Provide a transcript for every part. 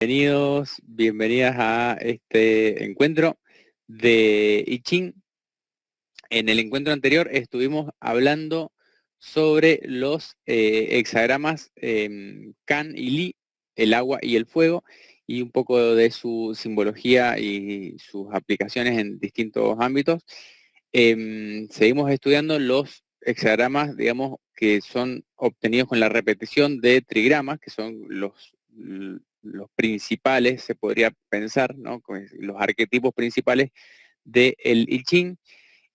Bienvenidos, bienvenidas a este encuentro de I Ching. En el encuentro anterior estuvimos hablando sobre los hexagramas Kan y Li, el agua y el fuego, y un poco de su simbología y sus aplicaciones en distintos ámbitos. Seguimos estudiando los hexagramas, digamos, que son obtenidos con la repetición de trigramas, que son los principales, se podría pensar, ¿no? Los arquetipos principales del I Ching.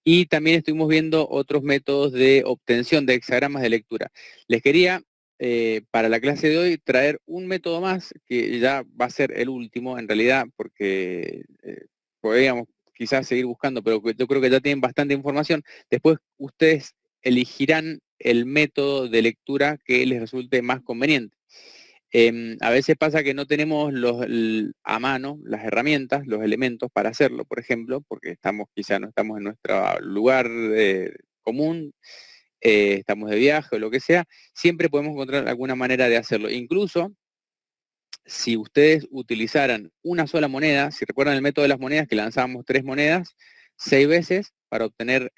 Y también estuvimos viendo otros métodos de obtención de hexagramas de lectura. Les quería, para la clase de hoy, traer un método más, que ya va a ser el último, en realidad, porque podríamos quizás seguir buscando, pero yo creo que ya tienen bastante información. Después ustedes elegirán el método de lectura que les resulte más conveniente. A veces pasa que no tenemos a mano las herramientas, los elementos para hacerlo, por ejemplo, porque quizá no estamos en nuestro lugar común, estamos de viaje o lo que sea, siempre podemos encontrar alguna manera de hacerlo. Incluso si ustedes utilizaran una sola moneda, si recuerdan el método de las monedas, que lanzábamos 3 monedas 6 veces para obtener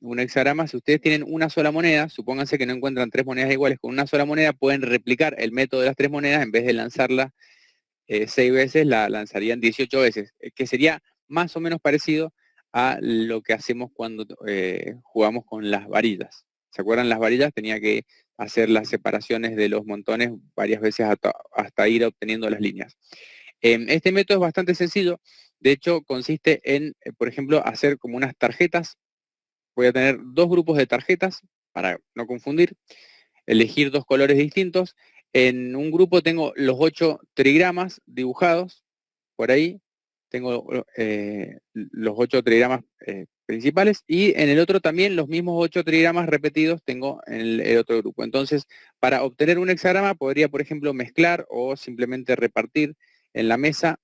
un hexagrama, si ustedes tienen una sola moneda, supónganse que no encuentran 3 monedas iguales, con una sola moneda pueden replicar el método de las 3 monedas, en vez de lanzarla 6 veces, la lanzarían 18 veces, que sería más o menos parecido a lo que hacemos cuando jugamos con las varillas. ¿Se acuerdan? Las varillas tenía que hacer las separaciones de los montones varias veces hasta ir obteniendo las líneas. Este método es bastante sencillo. De hecho, consiste en, por ejemplo, hacer como unas tarjetas. Voy a tener 2 grupos de tarjetas, para no confundir. Elegir 2 colores distintos. En un grupo tengo los 8 trigramas dibujados. Por ahí tengo los 8 trigramas principales, y en el otro también los mismos 8 trigramas repetidos tengo en el otro grupo. Entonces, para obtener un hexagrama podría, por ejemplo, mezclar o simplemente repartir en la mesa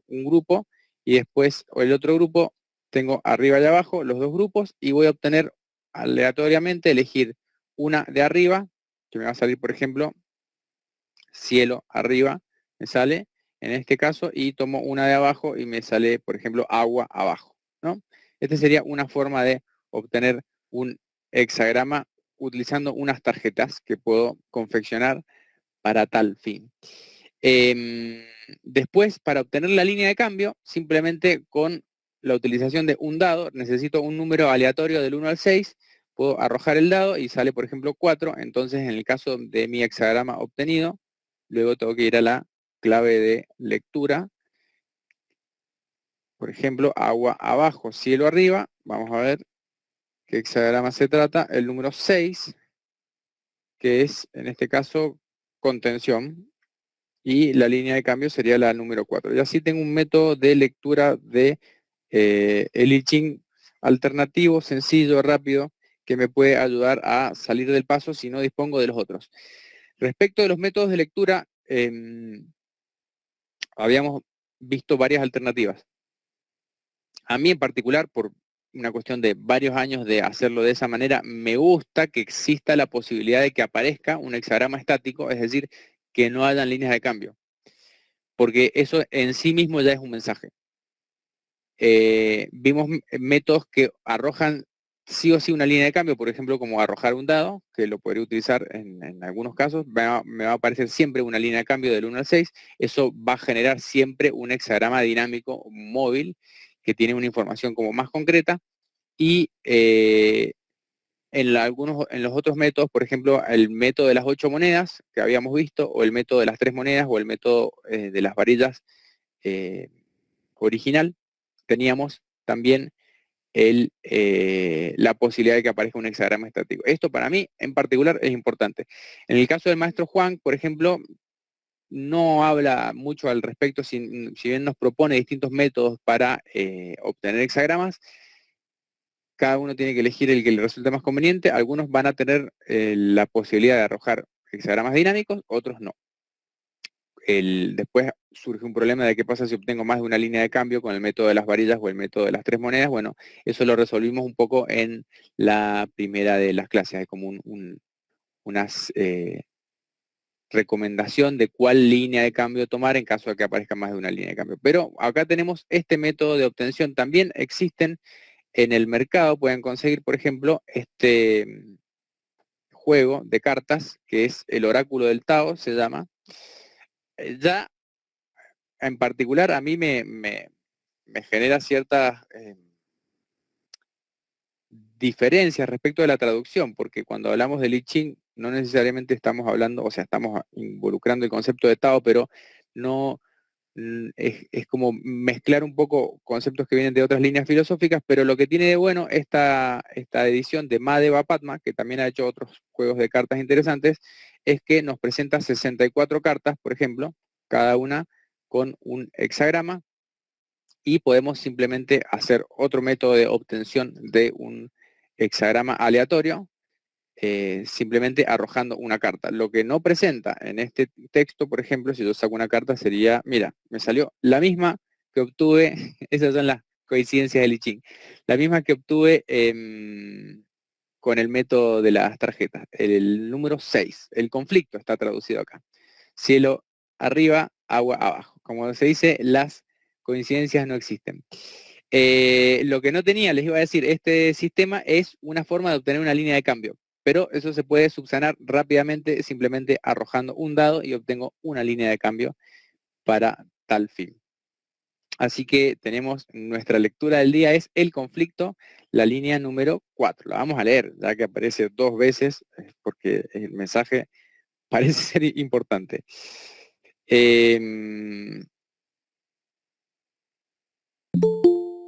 un grupo, y después el otro grupo tengo arriba y abajo los 2 grupos, y voy a obtener aleatoriamente, elegir una de arriba, que me va a salir, por ejemplo, cielo arriba, me sale en este caso, y tomo una de abajo y me sale, por ejemplo, agua abajo, ¿no? Esta sería una forma de obtener un hexagrama utilizando unas tarjetas que puedo confeccionar para tal fin. Después, para obtener la línea de cambio, simplemente con la utilización de un dado, necesito un número aleatorio del 1 al 6, puedo arrojar el dado y sale, por ejemplo, 4, entonces en el caso de mi hexagrama obtenido, luego tengo que ir a la clave de lectura, por ejemplo, agua abajo, cielo arriba, vamos a ver qué hexagrama se trata, el número 6, que es, en este caso, contención, y la línea de cambio sería la número 4. Y así tengo un método de lectura de el I Ching alternativo, sencillo, rápido, que me puede ayudar a salir del paso si no dispongo de los otros. Respecto de los métodos de lectura, habíamos visto varias alternativas. A mí en particular, por una cuestión de varios años de hacerlo de esa manera, me gusta que exista la posibilidad de que aparezca un hexagrama estático, es decir, que no hayan líneas de cambio, porque eso en sí mismo ya es un mensaje. Vimos métodos que arrojan sí o sí una línea de cambio, por ejemplo, como arrojar un dado, que lo podría utilizar en algunos casos, me va a aparecer siempre una línea de cambio del 1 al 6, eso va a generar siempre un hexagrama dinámico móvil que tiene una información como más concreta, y en los otros métodos, por ejemplo, el método de las 8 monedas que habíamos visto, o el método de las 3 monedas, o el método de las varillas original, teníamos también la posibilidad de que aparezca un hexagrama estático. Esto para mí en particular es importante. En el caso del maestro Juan, por ejemplo, no habla mucho al respecto, si bien nos propone distintos métodos para obtener hexagramas. Cada uno tiene que elegir el que le resulte más conveniente. Algunos van a tener la posibilidad de arrojar hexagramas dinámicos, otros no. Después surge un problema de qué pasa si obtengo más de una línea de cambio con el método de las varillas o el método de las 3 monedas. Bueno, eso lo resolvimos un poco en la primera de las clases. Hay como unas recomendación de cuál línea de cambio tomar en caso de que aparezca más de una línea de cambio. Pero acá tenemos este método de obtención. También existen en el mercado, pueden conseguir, por ejemplo, este juego de cartas, que es el oráculo del Tao, se llama. Ya en particular a mí me genera ciertas diferencias respecto de la traducción, porque cuando hablamos de I Ching no necesariamente estamos hablando, o sea, estamos involucrando el concepto de Tao, pero no es como mezclar un poco conceptos que vienen de otras líneas filosóficas, pero lo que tiene de bueno esta edición de Madhava Padma, que también ha hecho otros juegos de cartas interesantes, es que nos presenta 64 cartas, por ejemplo, cada una con un hexagrama, y podemos simplemente hacer otro método de obtención de un hexagrama aleatorio, simplemente arrojando una carta. Lo que no presenta en este texto, por ejemplo, si yo saco una carta sería, mira, me salió la misma que obtuve, esas son las coincidencias del I Ching, la misma que obtuve con el método de las tarjetas, el número 6, el conflicto está traducido acá. Cielo arriba, agua abajo. Como se dice, las coincidencias no existen. Lo que no tenía, les iba a decir, este sistema es una forma de obtener una línea de cambio, pero eso se puede subsanar rápidamente simplemente arrojando un dado y obtengo una línea de cambio para tal fin. Así que tenemos nuestra lectura del día, es el conflicto, la línea número 4. La vamos a leer, ya que aparece 2 veces, porque el mensaje parece ser importante.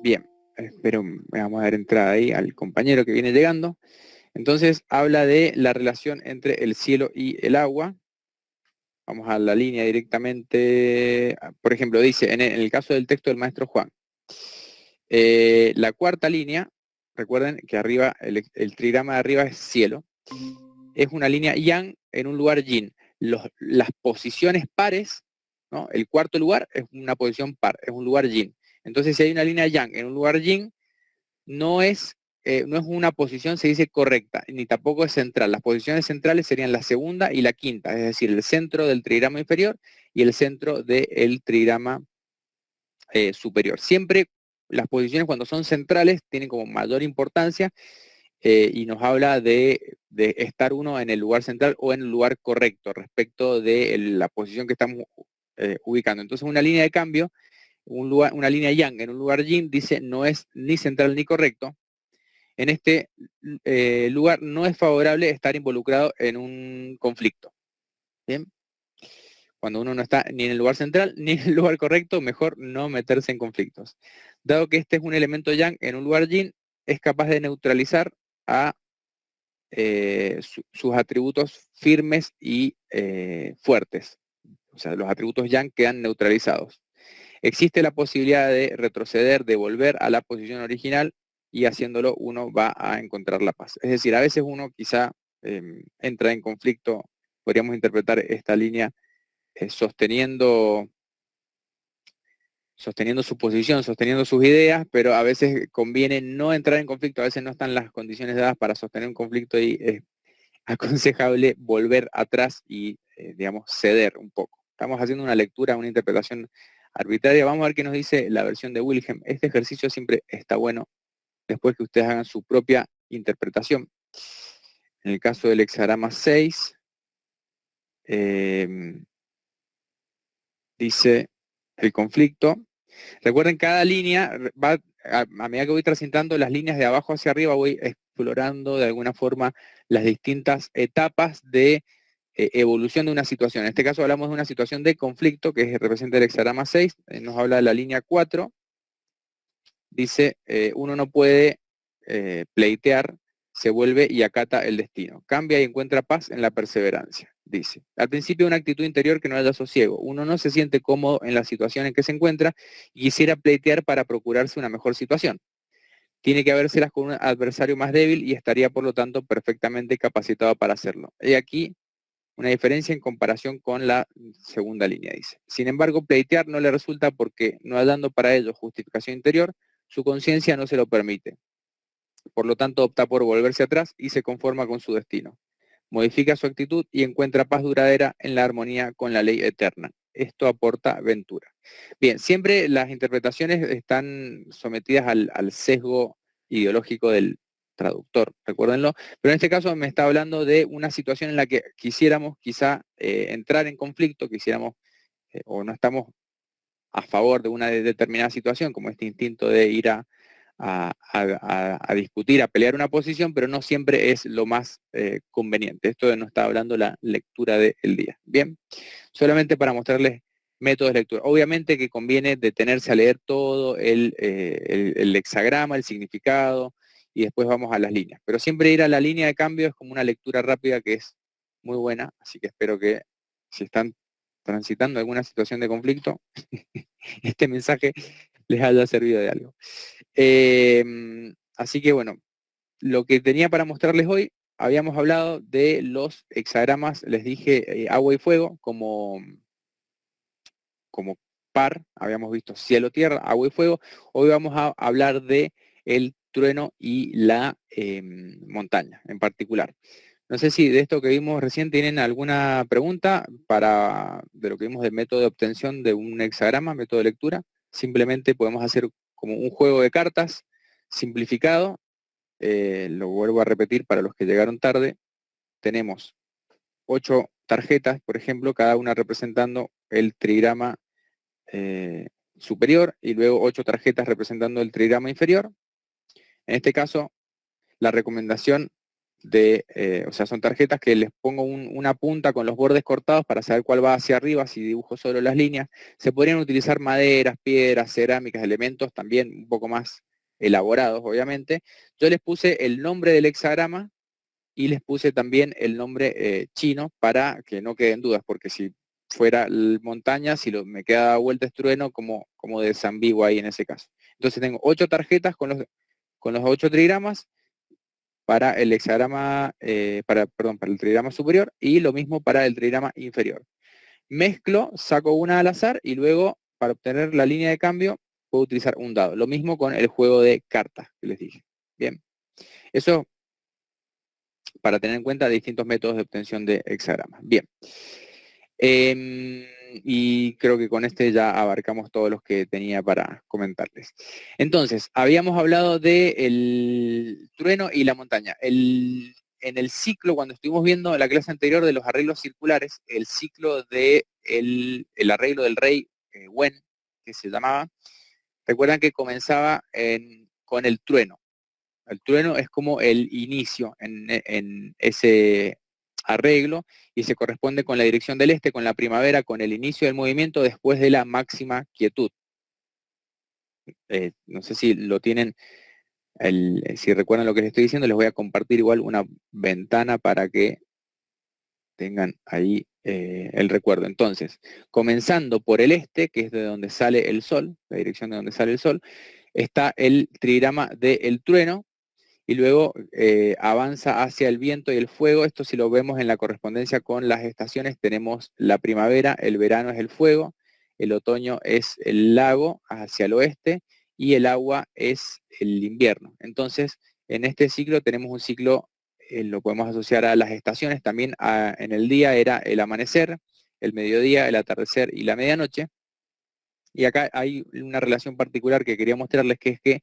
Bien, espero, vamos a dar entrada ahí al compañero que viene llegando. Entonces habla de la relación entre el cielo y el agua. Vamos a la línea directamente. Por ejemplo, dice, en el caso del texto del maestro Juan, la cuarta línea, recuerden que arriba, el trigrama de arriba es cielo, es una línea yang en un lugar yin. Las posiciones pares, ¿no? El cuarto lugar es una posición par, es un lugar yin. Entonces, si hay una línea yang en un lugar yin, no es una posición, se dice correcta, ni tampoco es central. Las posiciones centrales serían la segunda y la quinta, es decir, el centro del trigrama inferior y el centro del trigrama superior. Siempre las posiciones cuando son centrales tienen como mayor importancia y nos habla de estar uno en el lugar central o en el lugar correcto respecto de la posición que estamos ubicando. Entonces una línea de cambio, una línea yang en un lugar yin dice no es ni central ni correcto. En este lugar no es favorable estar involucrado en un conflicto. ¿Bien? Cuando uno no está ni en el lugar central ni en el lugar correcto, mejor no meterse en conflictos. Dado que este es un elemento yang en un lugar yin, es capaz de neutralizar a sus atributos firmes y fuertes. O sea, los atributos yang quedan neutralizados. Existe la posibilidad de retroceder, de volver a la posición original y haciéndolo uno va a encontrar la paz. Es decir, a veces uno quizá entra en conflicto, podríamos interpretar esta línea sosteniendo su posición, sosteniendo sus ideas, pero a veces conviene no entrar en conflicto, a veces no están las condiciones dadas para sostener un conflicto y es aconsejable volver atrás y, digamos, ceder un poco. Estamos haciendo una lectura, una interpretación arbitraria. Vamos a ver qué nos dice la versión de Wilhelm. Este ejercicio siempre está bueno después que ustedes hagan su propia interpretación. En el caso del hexagrama 6, dice el conflicto. Recuerden, cada línea va, a medida que voy transitando las líneas de abajo hacia arriba, voy explorando de alguna forma las distintas etapas de evolución de una situación. En este caso hablamos de una situación de conflicto, que representa el hexagrama 6, nos habla de la línea 4, dice, uno no puede pleitear, se vuelve y acata el destino. Cambia y encuentra paz en la perseverancia, dice. Al principio una actitud interior que no haya sosiego. Uno no se siente cómodo en la situación en que se encuentra y quisiera pleitear para procurarse una mejor situación. Tiene que habérselas con un adversario más débil y estaría por lo tanto perfectamente capacitado para hacerlo. Y aquí una diferencia en comparación con la segunda línea, dice. Sin embargo, pleitear no le resulta porque, no hallando para ello justificación interior, su conciencia no se lo permite. Por lo tanto, opta por volverse atrás y se conforma con su destino. modifica su actitud y encuentra paz duradera en la armonía con la ley eterna. Esto aporta ventura. Bien, siempre las interpretaciones están sometidas al sesgo ideológico del traductor, recuérdenlo, pero en este caso me está hablando de una situación en la que quisiéramos quizá entrar en conflicto, quisiéramos o no estamos a favor de una determinada situación, como este instinto de ir a discutir, a pelear una posición, pero no siempre es lo más conveniente. Esto nos está hablando la lectura del día. Bien, solamente para mostrarles métodos de lectura. Obviamente que conviene detenerse a leer todo el hexagrama, el significado, y después vamos a las líneas. Pero siempre ir a la línea de cambio es como una lectura rápida que es muy buena, así que espero que si están transitando alguna situación de conflicto, este mensaje les haya servido de algo. Así que bueno, lo que tenía para mostrarles hoy, habíamos hablado de los hexagramas, les dije agua y fuego como par, habíamos visto cielo, tierra, agua y fuego. Hoy vamos a hablar de el trueno y la montaña en particular. No sé si de esto que vimos recién tienen alguna pregunta de lo que vimos del método de obtención de un hexagrama, método de lectura. Simplemente podemos hacer como un juego de cartas simplificado. Lo vuelvo a repetir para los que llegaron tarde. Tenemos 8 tarjetas, por ejemplo, cada una representando el trigrama superior y luego 8 tarjetas representando el trigrama inferior. En este caso, la recomendación o sea, son tarjetas que les pongo una punta con los bordes cortados para saber cuál va hacia arriba, si dibujo solo las líneas. Se podrían utilizar maderas, piedras, cerámicas, elementos también un poco más elaborados, obviamente. Yo les puse el nombre del hexagrama y les puse también el nombre chino para que no queden dudas, porque si fuera montaña, si me queda vuelta es trueno, como desambiguo ahí en ese caso. Entonces tengo 8 tarjetas con los 8 trigramas para el hexagrama, perdón, para el trigrama superior y lo mismo para el trigrama inferior. Mezclo, saco una al azar y luego para obtener la línea de cambio puedo utilizar un dado. Lo mismo con el juego de cartas que les dije. Bien, eso para tener en cuenta distintos métodos de obtención de hexagramas. Bien. Y creo que con este ya abarcamos todos los que tenía para comentarles. Entonces, habíamos hablado del trueno y la montaña. En el ciclo, cuando estuvimos viendo la clase anterior de los arreglos circulares, el ciclo de el arreglo del rey Wen, que se llamaba, recuerdan que comenzaba con el trueno. El trueno es como el inicio en ese arreglo y se corresponde con la dirección del este, con la primavera, con el inicio del movimiento después de la máxima quietud. No sé si lo tienen, si recuerdan lo que les estoy diciendo, les voy a compartir igual una ventana para que tengan ahí el recuerdo. Entonces, comenzando por el este, que es de donde sale el sol, la dirección de donde sale el sol, está el trigrama del trueno, y luego avanza hacia el viento y el fuego. Esto si lo vemos en la correspondencia con las estaciones, tenemos la primavera, el verano es el fuego, el otoño es el lago hacia el oeste y el agua es el invierno. Entonces, en este ciclo tenemos un ciclo, lo podemos asociar a las estaciones, también en el día era el amanecer, el mediodía, el atardecer y la medianoche. Y acá hay una relación particular que quería mostrarles, que es que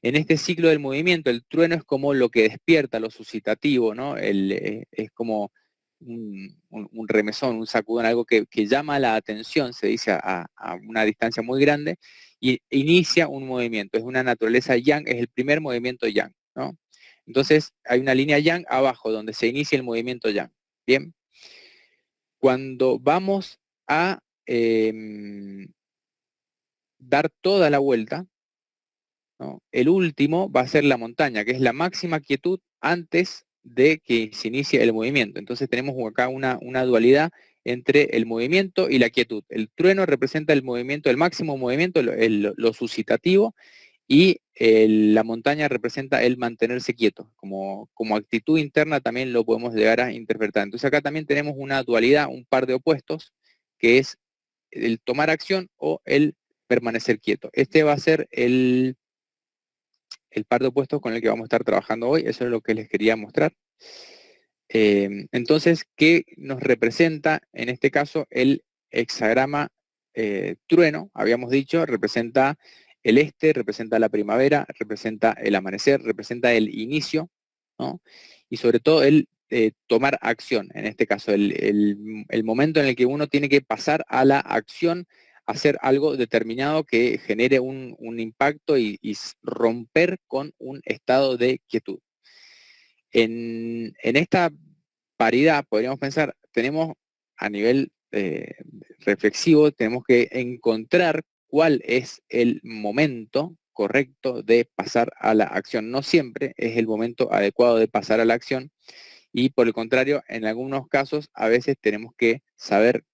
en este ciclo del movimiento, el trueno es como lo que despierta, lo suscitativo, ¿no? Es como un remesón, un sacudón, algo que llama la atención, se dice a una distancia muy grande, y inicia un movimiento. Es una naturaleza yang, es el primer movimiento yang, ¿no? Entonces hay una línea yang abajo donde se inicia el movimiento yang. Bien. Cuando vamos a dar toda la vuelta, ¿no? El último va a ser la montaña, que es la máxima quietud antes de que se inicie el movimiento. Entonces tenemos acá una dualidad entre el movimiento y la quietud. El trueno representa el movimiento, el máximo movimiento, lo suscitativo, y la montaña representa el mantenerse quieto. Como actitud interna también lo podemos llegar a interpretar. Entonces acá también tenemos una dualidad, un par de opuestos, que es el tomar acción o el permanecer quieto. Este va a ser el par de opuestos con el que vamos a estar trabajando hoy. Eso es lo que les quería mostrar. Entonces, ¿qué nos representa en este caso el hexagrama trueno? Habíamos dicho, representa el este, representa la primavera, representa el amanecer, representa el inicio, ¿no? Y sobre todo el tomar acción, en este caso, el momento en el que uno tiene que pasar a la acción, hacer algo determinado que genere un impacto y romper con un estado de quietud. En esta paridad, podríamos pensar, tenemos a nivel reflexivo, tenemos que encontrar cuál es el momento correcto de pasar a la acción. No siempre es el momento adecuado de pasar a la acción y por el contrario, en algunos casos, a veces tenemos que saber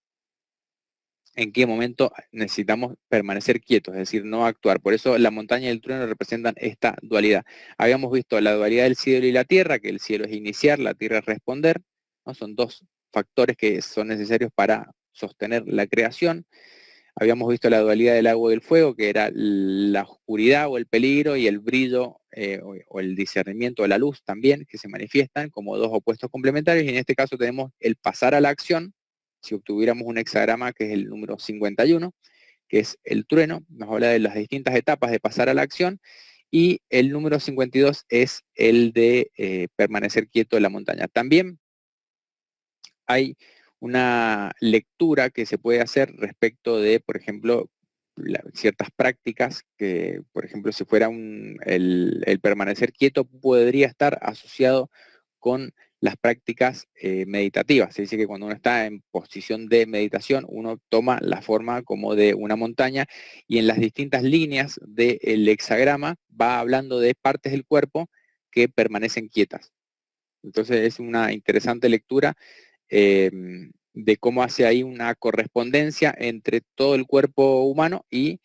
en qué momento necesitamos permanecer quietos, es decir, no actuar. Por eso la montaña y el trueno representan esta dualidad. Habíamos visto la dualidad del cielo y la tierra, que el cielo es iniciar, la tierra es responder, ¿no? Son dos factores que son necesarios para sostener la creación. Habíamos visto la dualidad del agua y el fuego, que era la oscuridad o el peligro y el brillo o el discernimiento o la luz también, que se manifiestan como dos opuestos complementarios. Y en este caso tenemos el pasar a la acción. Si obtuviéramos un hexagrama que es el número 51, que es el trueno, nos habla de las distintas etapas de pasar a la acción. Y el número 52 es el de permanecer quieto en la montaña. También hay una lectura que se puede hacer respecto de, por ejemplo, ciertas prácticas que, por ejemplo, si fuera el permanecer quieto, podría estar asociado con las prácticas meditativas. Se dice que cuando uno está en posición de meditación, uno toma la forma como de una montaña y en las distintas líneas del hexagrama va hablando de partes del cuerpo que permanecen quietas. Entonces es una interesante lectura de cómo hace ahí una correspondencia entre todo el cuerpo humano y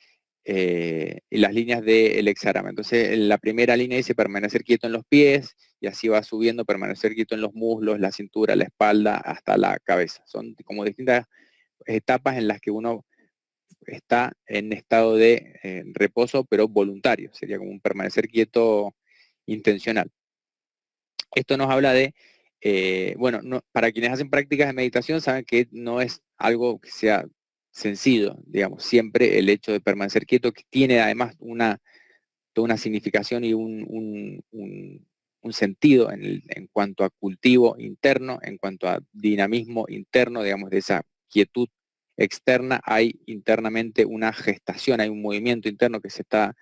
las líneas del hexagrama. Entonces, en la primera línea dice permanecer quieto en los pies, y así va subiendo, permanecer quieto en los muslos, la cintura, la espalda, hasta la cabeza. Son como distintas etapas en las que uno está en estado de reposo, pero voluntario. Sería como un permanecer quieto intencional. Esto nos habla de, bueno, para quienes hacen prácticas de meditación saben que no es algo que sea sencillo, digamos, siempre el hecho de permanecer quieto, que tiene además toda una significación y un sentido en cuanto a cultivo interno, en cuanto a dinamismo interno, digamos, de esa quietud externa, hay internamente una gestación, hay un movimiento interno que se está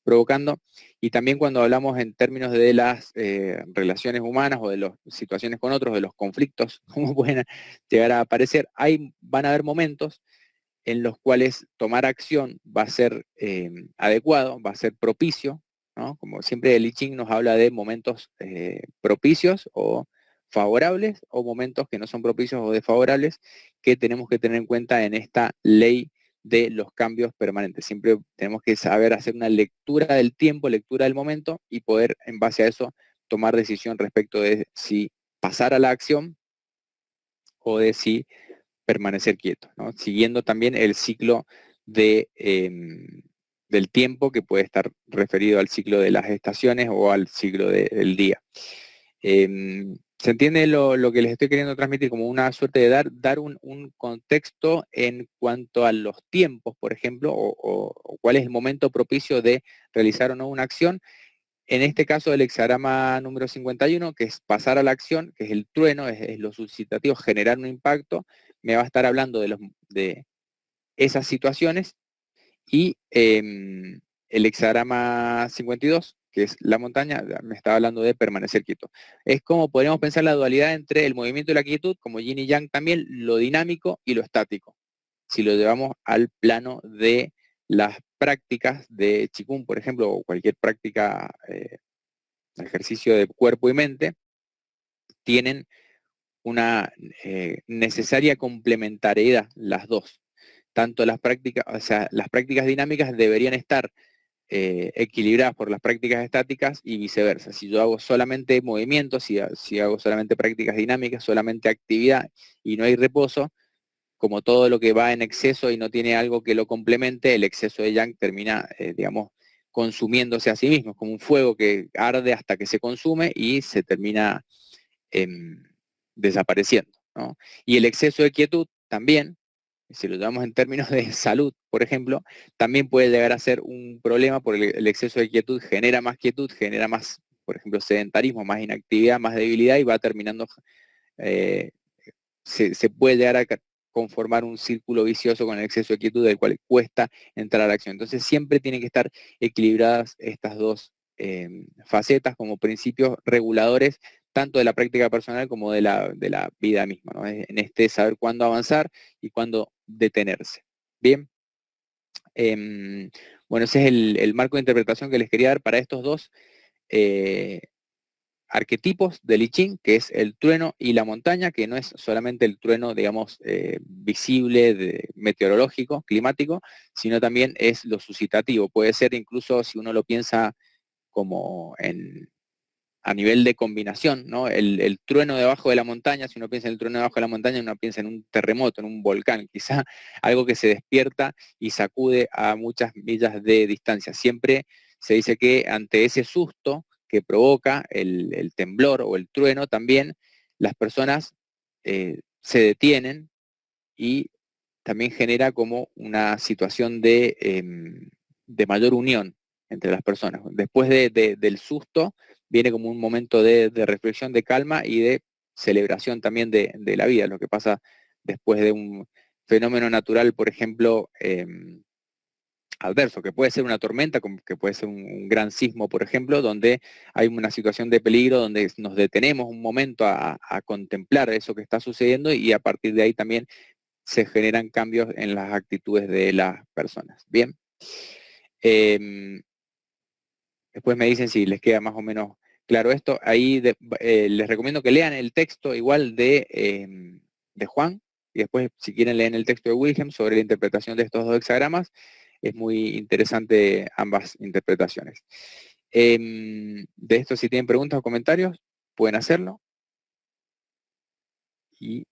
provocando. Y también cuando hablamos en términos de las relaciones humanas o de las situaciones con otros, de los conflictos, como pueden llegar a aparecer, van a haber momentos en los cuales tomar acción va a ser adecuado, va a ser propicio, ¿no? Como siempre el I Ching nos habla de momentos propicios o favorables o momentos que no son propicios o desfavorables que tenemos que tener en cuenta en esta ley de los cambios permanentes. Siempre tenemos que saber hacer una lectura del tiempo, lectura del momento y poder en base a eso tomar decisión respecto de si pasar a la acción o de si permanecer quieto, ¿no? Siguiendo también el ciclo del tiempo que puede estar referido al ciclo de las estaciones o al ciclo del día. ¿Se entiende lo que les estoy queriendo transmitir? Como una suerte de dar un contexto en cuanto a los tiempos, por ejemplo, o cuál es el momento propicio de realizar o no una acción. En este caso, el hexagrama número 51, que es pasar a la acción, que es el trueno, es lo suscitativo, generar un impacto, me va a estar hablando de esas situaciones, y el hexagrama 52, que es la montaña, me está hablando de permanecer quieto. Es como podríamos pensar la dualidad entre el movimiento y la quietud, como yin y yang también, lo dinámico y lo estático. Si lo llevamos al plano de las prácticas de Qigong, por ejemplo, o cualquier práctica ejercicio de cuerpo y mente, tienen una necesaria complementariedad las dos. Tanto las prácticas, o sea, las prácticas dinámicas deberían estar equilibradas por las prácticas estáticas y viceversa. Si yo hago solamente movimientos, si hago solamente prácticas dinámicas, solamente actividad y no hay reposo, como todo lo que va en exceso y no tiene algo que lo complemente, el exceso de yang termina, digamos, consumiéndose a sí mismo. Es como un fuego que arde hasta que se consume y se termina desapareciendo, ¿no? Y el exceso de quietud también, si lo llevamos en términos de salud, por ejemplo, también puede llegar a ser un problema porque el exceso de quietud, genera más, por ejemplo, sedentarismo, más inactividad, más debilidad y va terminando, eh, se puede llegar a conformar un círculo vicioso con el exceso de quietud del cual cuesta entrar a la acción. Entonces siempre tienen que estar equilibradas estas dos facetas como principios reguladores tanto de la práctica personal como de la vida misma, ¿no? En este saber cuándo avanzar y cuándo detenerse. Bien. Bueno, ese es el marco de interpretación que les quería dar para estos dos eh, arquetipos del I Ching, que es el trueno y la montaña, que no es solamente el trueno, digamos, visible, meteorológico, climático, sino también es lo suscitativo. Puede ser incluso, si uno lo piensa como a nivel de combinación, ¿no? El trueno debajo de la montaña, si uno piensa en el trueno debajo de la montaña, uno piensa en un terremoto, en un volcán, quizá algo que se despierta y sacude a muchas millas de distancia. Siempre se dice que ante ese susto que provoca el temblor o el trueno, también las personas se detienen y también genera como una situación de mayor unión entre las personas. Después del susto viene como un momento de reflexión, de calma y de celebración también de la vida, lo que pasa después de un fenómeno natural, por ejemplo, adverso, que puede ser una tormenta, que puede ser un gran sismo, por ejemplo, donde hay una situación de peligro, donde nos detenemos un momento a contemplar eso que está sucediendo y a partir de ahí también se generan cambios en las actitudes de las personas. Bien. Después me dicen si les queda más o menos claro esto. Ahí les recomiendo que lean el texto igual de Juan, y después si quieren leer el texto de Wilhelm sobre la interpretación de estos dos hexagramas. Es muy interesante ambas interpretaciones. De esto, si tienen preguntas o comentarios, pueden hacerlo. Y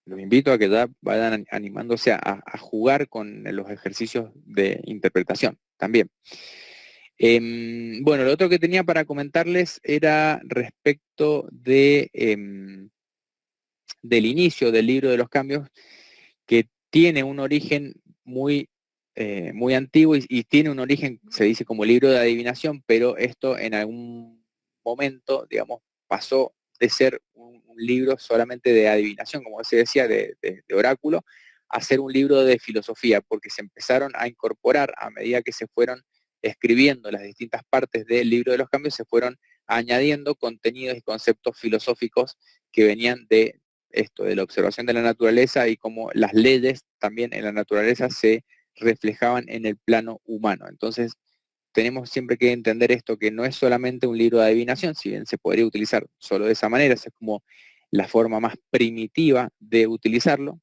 los invito a que ya vayan animándose a jugar con los ejercicios de interpretación también. Bueno, lo otro que tenía para comentarles era respecto del inicio del libro de los cambios, que tiene un origen muy antiguo y tiene un origen, se dice como libro de adivinación, pero esto en algún momento, digamos, pasó de ser un libro solamente de adivinación, como se decía, de oráculo, a ser un libro de filosofía, porque se empezaron a incorporar a medida que se fueron escribiendo las distintas partes del libro de los cambios, se fueron añadiendo contenidos y conceptos filosóficos que venían de esto, de la observación de la naturaleza y cómo las leyes también en la naturaleza se reflejaban en el plano humano. Entonces, tenemos siempre que entender esto, que no es solamente un libro de adivinación, si bien se podría utilizar solo de esa manera, esa es como la forma más primitiva de utilizarlo.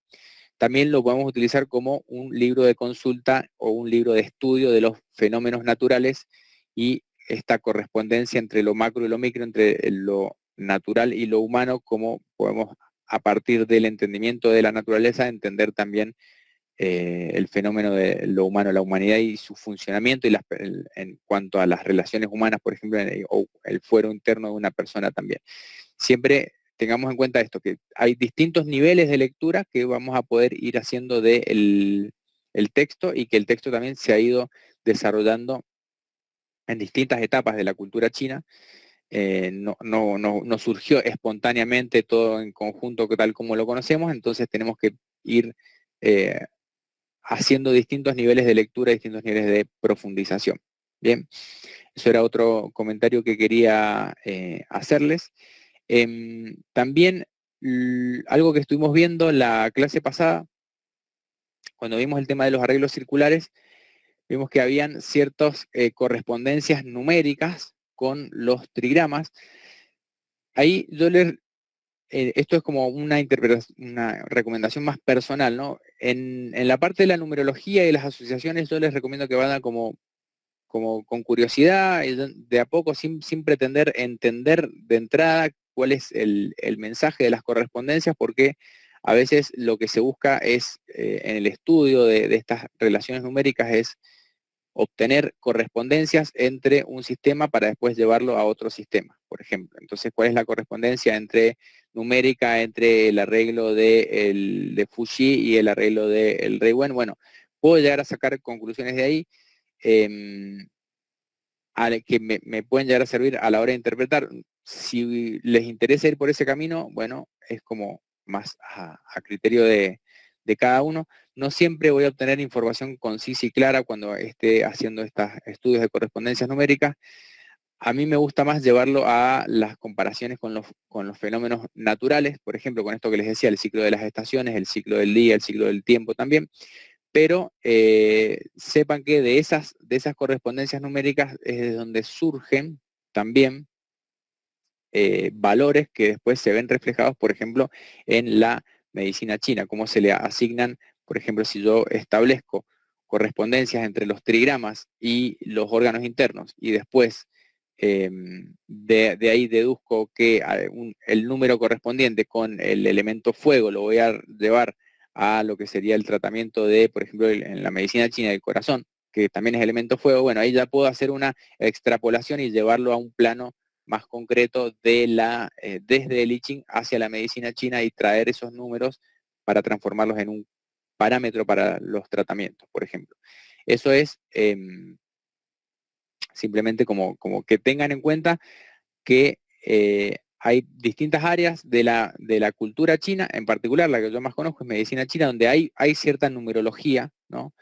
También lo podemos utilizar como un libro de consulta o un libro de estudio de los fenómenos naturales y esta correspondencia entre lo macro y lo micro, entre lo natural y lo humano, como podemos a partir del entendimiento de la naturaleza entender también el fenómeno de lo humano, la humanidad y su funcionamiento y en cuanto a las relaciones humanas, por ejemplo, o el fuero interno de una persona también. Siempre tengamos en cuenta esto, que hay distintos niveles de lectura que vamos a poder ir haciendo del el texto y que el texto también se ha ido desarrollando en distintas etapas de la cultura china. No surgió espontáneamente todo en conjunto tal como lo conocemos, entonces tenemos que ir eh, haciendo distintos niveles de lectura, distintos niveles de profundización. Bien, eso era otro comentario que quería hacerles. También algo que estuvimos viendo la clase pasada, cuando vimos el tema de los arreglos circulares, vimos que habían ciertas correspondencias numéricas con los trigramas. Ahí yo esto es como una interpretación, una recomendación más personal, ¿no? En la parte de la numerología y las asociaciones yo les recomiendo que vayan como con curiosidad y de a poco sin pretender entender de entrada cuál es el mensaje de las correspondencias, porque a veces lo que se busca es, en el estudio de estas relaciones numéricas, es obtener correspondencias entre un sistema para después llevarlo a otro sistema, por ejemplo. Entonces, ¿cuál es la correspondencia numérica entre el arreglo de Fuji y el arreglo del Reiwen? Bueno, puedo llegar a sacar conclusiones de ahí que me pueden llegar a servir a la hora de interpretar. Si les interesa ir por ese camino, bueno, es como más a criterio de cada uno. No siempre voy a obtener información concisa y clara cuando esté haciendo estos estudios de correspondencias numéricas. A mí me gusta más llevarlo a las comparaciones con los fenómenos naturales, por ejemplo, con esto que les decía, el ciclo de las estaciones, el ciclo del día, el ciclo del tiempo también, pero sepan que de esas correspondencias numéricas es de donde surgen también valores que después se ven reflejados, por ejemplo, en la medicina china, cómo se le asignan, por ejemplo, si yo establezco correspondencias entre los trigramas y los órganos internos, y después de ahí deduzco que el número correspondiente con el elemento fuego lo voy a llevar a lo que sería el tratamiento de, por ejemplo, en la medicina china del corazón, que también es elemento fuego. Bueno, ahí ya puedo hacer una extrapolación y llevarlo a un plano más concreto desde el I Ching hacia la medicina china y traer esos números para transformarlos en un parámetro para los tratamientos, por ejemplo. Eso es simplemente como que tengan en cuenta que hay distintas áreas de la cultura china, en particular la que yo más conozco es medicina china, donde hay cierta numerología, ¿no?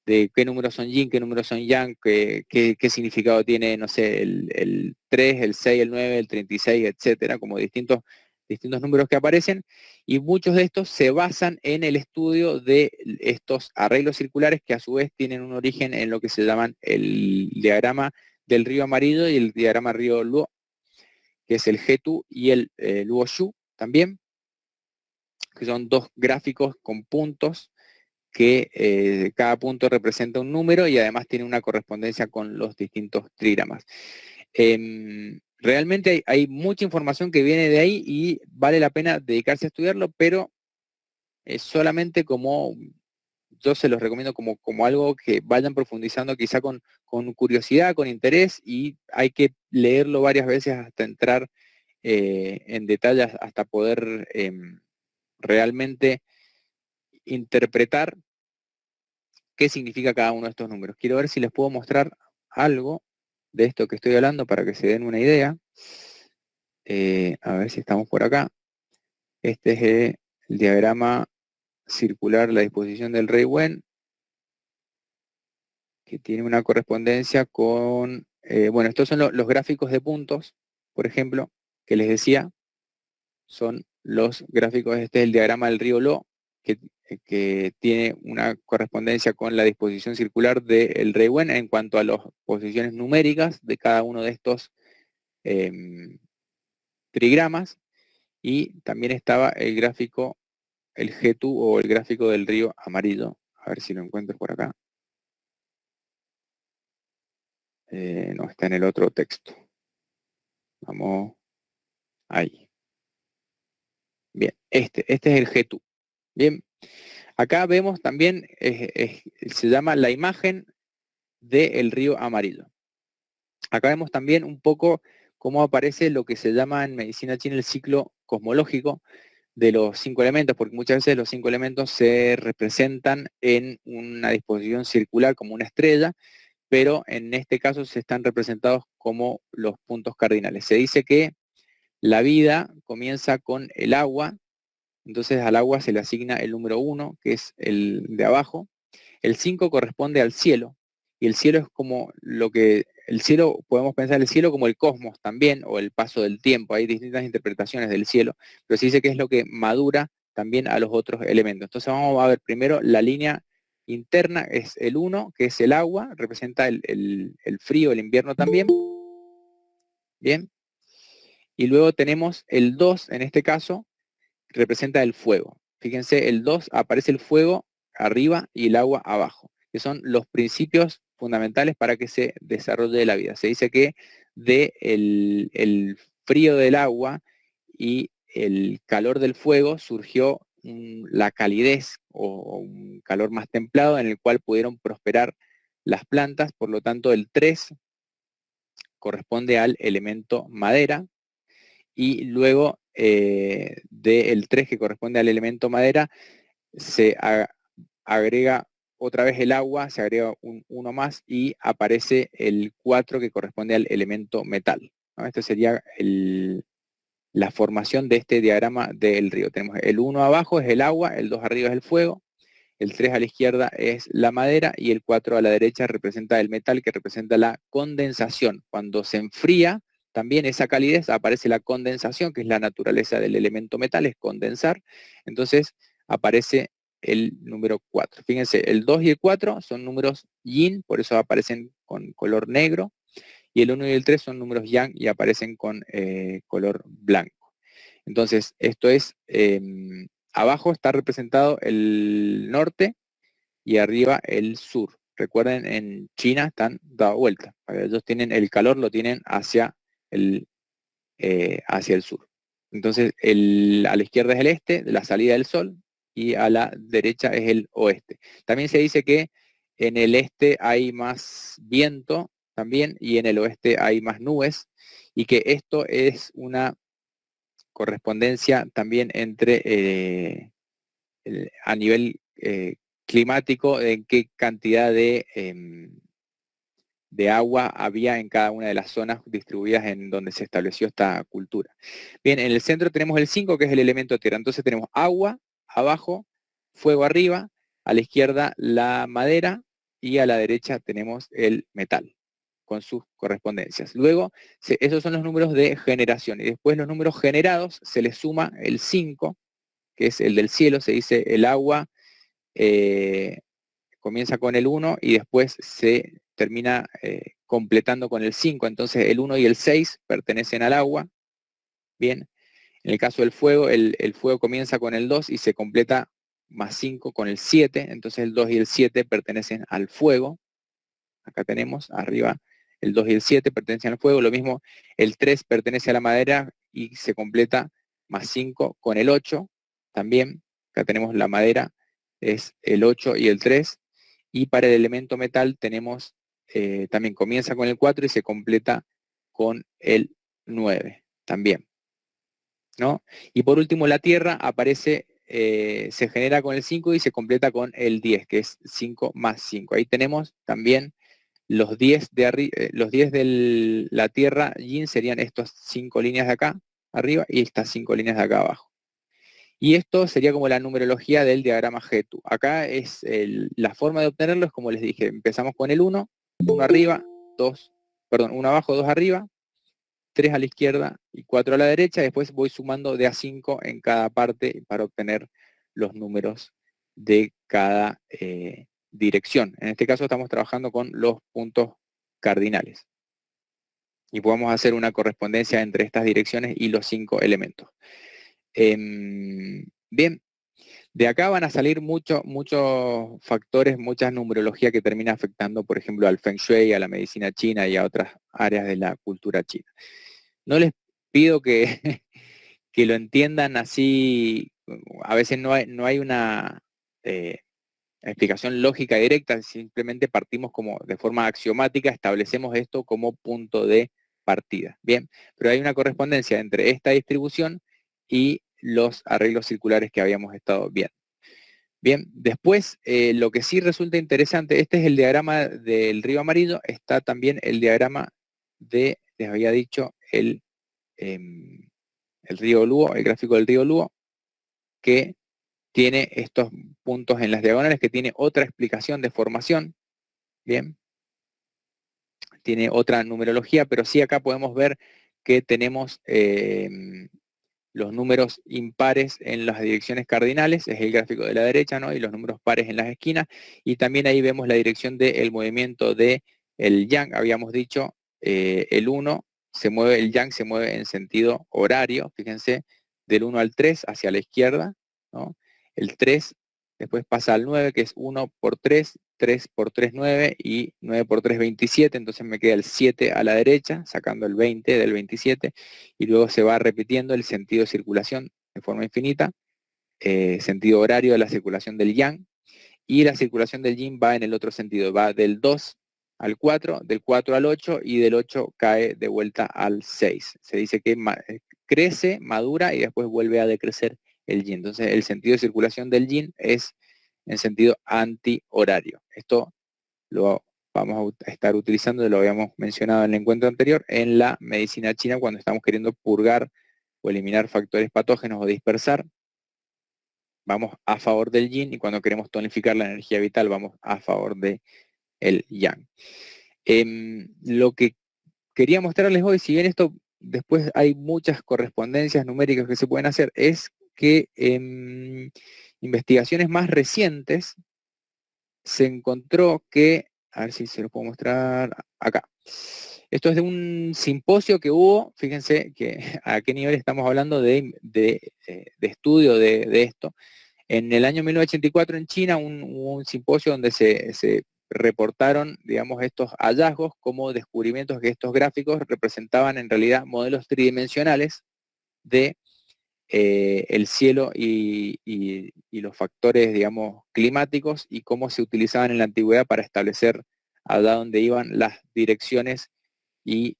De qué números son yin, qué números son yang, qué significado tiene, no sé, el 3, el 6, el 9, el 36, etcétera, como distintos números que aparecen, y muchos de estos se basan en el estudio de estos arreglos circulares que a su vez tienen un origen en lo que se llaman el diagrama del río amarillo y el diagrama río Luo, que es el Getu y el Luo Shu también, que son dos gráficos con puntos que cada punto representa un número y además tiene una correspondencia con los distintos trigramas. Realmente hay mucha información que viene de ahí y vale la pena dedicarse a estudiarlo, pero es solamente yo se los recomiendo como algo que vayan profundizando quizá con curiosidad, con interés, y hay que leerlo varias veces hasta entrar en detalles, hasta poder realmente interpretar qué significa cada uno de estos números. Quiero ver si les puedo mostrar algo de esto que estoy hablando para que se den una idea. A ver si estamos por acá. Este es el diagrama circular, la disposición del Reiwen, que tiene una correspondencia con, bueno, estos son los gráficos de puntos, por ejemplo, que les decía, son los gráficos, este es el diagrama del río Lo, que tiene una correspondencia con la disposición circular del Reiwen en cuanto a las posiciones numéricas de cada uno de estos trigramas, y también estaba el gráfico, el Getu o el gráfico del río amarillo. A ver si lo encuentro por acá. No, está en el otro texto. Vamos ahí. Bien, este es el Getu. Bien, acá vemos también, se llama la imagen del río amarillo. Acá vemos también un poco cómo aparece lo que se llama en medicina china el ciclo cosmológico de los 5 elementos, porque muchas veces los 5 elementos se representan en una disposición circular como una estrella, pero en este caso se están representados como los puntos cardinales. Se dice que la vida comienza con el agua, entonces al agua se le asigna el número 1, que es el de abajo. El 5 corresponde al cielo, y el cielo es como el cielo, podemos pensar el cielo como el cosmos también, o el paso del tiempo. Hay distintas interpretaciones del cielo, pero se dice que es lo que madura también a los otros elementos. Entonces vamos a ver primero la línea interna, es el 1, que es el agua, representa el frío, el invierno también. Bien. Y luego tenemos el 2, en este caso, representa el fuego. Fíjense, el 2 aparece el fuego arriba y el agua abajo, que son los principios fundamentales para que se desarrolle la vida. Se dice que el frío del agua y el calor del fuego surgió la calidez o un calor más templado en el cual pudieron prosperar las plantas, por lo tanto el 3 corresponde al elemento madera, y luego del 3 que corresponde al elemento madera, se agrega otra vez el agua, se agrega un 1 más y aparece el 4 que corresponde al elemento metal, ¿no? Esto sería la formación de este diagrama del río. Tenemos el 1 abajo es el agua, el 2 arriba es el fuego, el 3 a la izquierda es la madera y el 4 a la derecha representa el metal, que representa la condensación. Cuando se enfría también esa calidez, aparece la condensación, que es la naturaleza del elemento metal, es condensar. Entonces aparece el número 4. Fíjense, el 2 y el 4 son números yin, por eso aparecen con color negro, y el 1 y el 3 son números yang y aparecen con color blanco. Entonces, esto es, abajo está representado el norte y arriba el sur. Recuerden, en China están dados vuelta. Ellos tienen el calor, lo tienen hacia el sur. Entonces, a la izquierda es el este, de la salida del sol, y a la derecha es el oeste. También se dice que en el este hay más viento también, y en el oeste hay más nubes, y que esto es una correspondencia también entre a nivel climático, en qué cantidad de agua había en cada una de las zonas distribuidas en donde se estableció esta cultura. Bien, en el centro tenemos el 5, que es el elemento tierra. Entonces tenemos agua abajo, fuego arriba, a la izquierda la madera y a la derecha tenemos el metal con sus correspondencias. Luego, esos son los números de generación. Y después los números generados se les suma el 5, que es el del cielo. Se dice el agua comienza con el 1 y después se termina completando con el 5. Entonces el 1 y el 6 pertenecen al agua. Bien, en el caso del fuego, el fuego comienza con el 2 y se completa más 5 con el 7. Entonces el 2 y el 7 pertenecen al fuego. Acá tenemos arriba el 2 y el 7 pertenecen al fuego. Lo mismo, el 3 pertenece a la madera y se completa más 5 con el 8. También, acá tenemos la madera, es el 8 y el 3. Y para el elemento metal tenemos, también comienza con el 4 y se completa con el 9 también, ¿no? Y por último la Tierra aparece, se genera con el 5 y se completa con el 10, que es 5 más 5. Ahí tenemos también los 10 de la Tierra yin serían estas 5 líneas de acá arriba y estas 5 líneas de acá abajo. Y esto sería como la numerología del diagrama Getow. Acá es la forma de obtenerlo, es como les dije, empezamos con el 1, 1 arriba, 1 abajo, 2 arriba, 3 a la izquierda y 4 a la derecha. Después voy sumando de a 5 en cada parte para obtener los números de cada dirección. En este caso estamos trabajando con los puntos cardinales. Y podemos hacer una correspondencia entre estas direcciones y los 5 elementos. Bien, de acá van a salir muchos factores, mucha numerología que termina afectando, por ejemplo, al Feng Shui, a la medicina china y a otras áreas de la cultura china. No les pido que, que lo entiendan así, a veces no hay una explicación lógica directa, simplemente partimos como de forma axiomática, establecemos esto como punto de partida. Bien, pero hay una correspondencia entre esta distribución y los arreglos circulares que habíamos estado viendo. Bien, después lo que sí resulta interesante, este es el diagrama del río amarillo, está también el diagrama de, les había dicho, el río Luo, el gráfico del río Luo, que tiene estos puntos en las diagonales, que tiene otra explicación de formación. Bien, tiene otra numerología, pero sí acá podemos ver que tenemos los números impares en las direcciones cardinales, es el gráfico de la derecha, ¿no? Y los números pares en las esquinas, y también ahí vemos la dirección del movimiento del yang. Habíamos dicho, el 1 se mueve, el yang se mueve en sentido horario, fíjense, del 1 al 3 hacia la izquierda, ¿no? El 3 después pasa al 9, que es 1 por 3, 3 por 3, 9, y 9 por 3, 27, entonces me queda el 7 a la derecha, sacando el 20 del 27, y luego se va repitiendo el sentido de circulación de forma infinita, sentido horario de la circulación del yang, y la circulación del yin va en el otro sentido, va del 2 al 4, del 4 al 8 y del 8 cae de vuelta al 6. Se dice que crece, madura y después vuelve a decrecer el yin. Entonces el sentido de circulación del yin es en sentido antihorario. Esto lo vamos a estar utilizando, lo habíamos mencionado en el encuentro anterior, en la medicina china cuando estamos queriendo purgar o eliminar factores patógenos o dispersar. Vamos a favor del yin, y cuando queremos tonificar la energía vital vamos a favor del yang. Lo que quería mostrarles hoy, si bien esto después hay muchas correspondencias numéricas que se pueden hacer, es que en investigaciones más recientes se encontró que, a ver si se lo puedo mostrar acá. Esto es de un simposio que hubo, fíjense que a qué nivel estamos hablando de estudio de esto. En el año 1984 en China hubo un simposio donde se reportaron, digamos, estos hallazgos como descubrimientos que estos gráficos representaban en realidad modelos tridimensionales de el cielo y los factores, digamos, climáticos y cómo se utilizaban en la antigüedad para establecer a dónde iban las direcciones y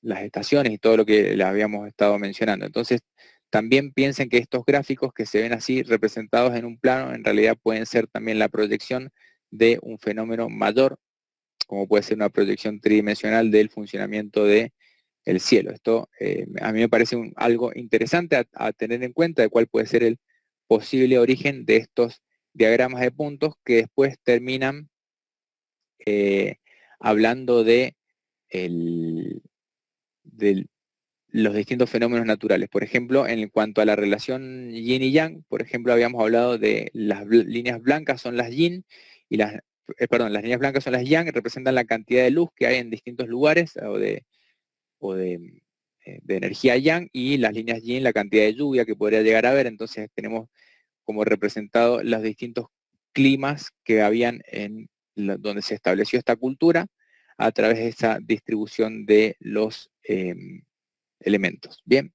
las estaciones y todo lo que les habíamos estado mencionando. Entonces, también piensen que estos gráficos que se ven así representados en un plano, en realidad pueden ser también la proyección de un fenómeno mayor, como puede ser una proyección tridimensional del funcionamiento de el cielo. Esto a mí me parece algo interesante a tener en cuenta de cuál puede ser el posible origen de estos diagramas de puntos que después terminan hablando de, de los distintos fenómenos naturales. Por ejemplo, en cuanto a la relación yin y yang, por ejemplo, habíamos hablado de las líneas blancas son las yin y las líneas blancas son las yang, representan la cantidad de luz que hay en distintos lugares de energía yang, y las líneas yin la cantidad de lluvia que podría llegar a haber. Entonces tenemos como representado los distintos climas que habían en donde se estableció esta cultura a través de esa distribución de los elementos. Bien,